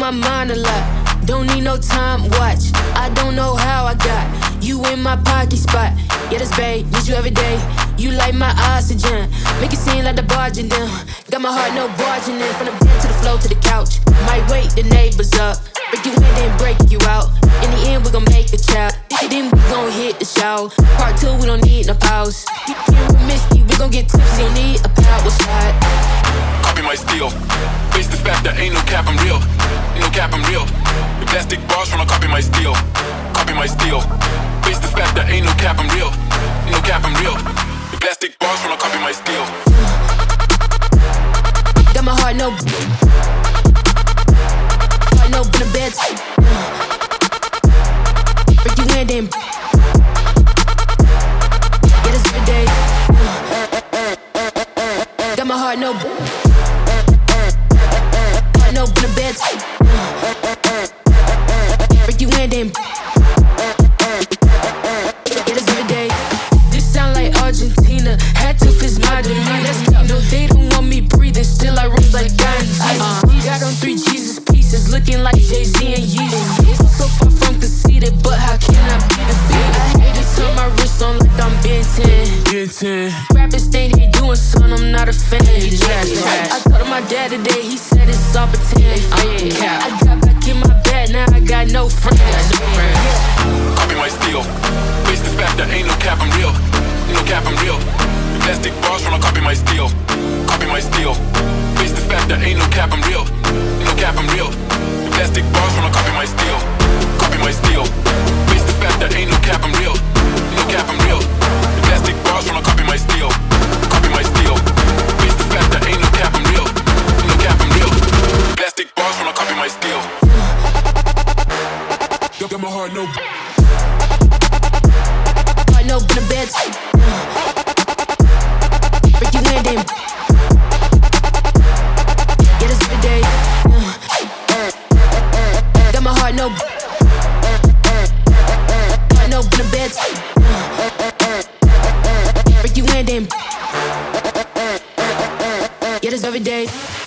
my mind a lot. Don't need no time watch. I don't know how I got you in my pocket spot. Yeah, that's babe, need you every day. You like my oxygen, make it seem like the barging down. Got my heart no barging in. From the bed to the floor to the couch. Might wake the neighbors up, break you in then break you out. In the end we gon' make a child. Then we gon' hit the shower. Part 2 we don't need no pause. You can't with Misty, we gon' get tipsy. Don't need a power shot. Copy my steel. Face the fact that ain't no cap, I'm real. Ain't no cap, I'm real. The plastic bars tryna copy my steel. Copy my steel. Face the fact that ain't no cap, I'm real. Ain't no cap, I'm real. The plastic bars tryna copy my steel. Got my heart no in the bed. Break you in then. Yeah, that's every day. Got my heart no in the bed. Break you in then. Yeah, that's every day. This sound like Argentina. Had to fix my demeanor. No, they don't want me breathing. Still I rose like Gandhi. Got on 3 Jesus pieces, looking like Jay-Z and Yeezy. So far from conceited, but how can I be defeated? I hate to turn my wrist on like I'm Ben 10. Rappers think they doing something, I'm not a fan. I told him my dad today, he said it's all pretend. I got back in my bed, now I got no friends. Copy my steel. Face the fact that ain't no cap, I'm real. Ain't no cap, I'm real. The plastic bars tryna copy my steel. Copy my steel. Face the fact that ain't no cap, I'm real. Ain't no cap, I'm real. The plastic bars tryna copy my steel. Copy my steel. Face the fact that ain't no cap, I'm real. Ain't no cap, I'm real. The plastic bars tryna copy my steel. Copy my steel. Face the fact that ain't no cap, I'm real. Ain't no cap, I'm real. The plastic bars tryna copy my steel. Got my heart no. Heart no in the bed. Break you in then. Yeah, that's every day. Got my heart no in the bed. Break you in then. Yeah, that's every day.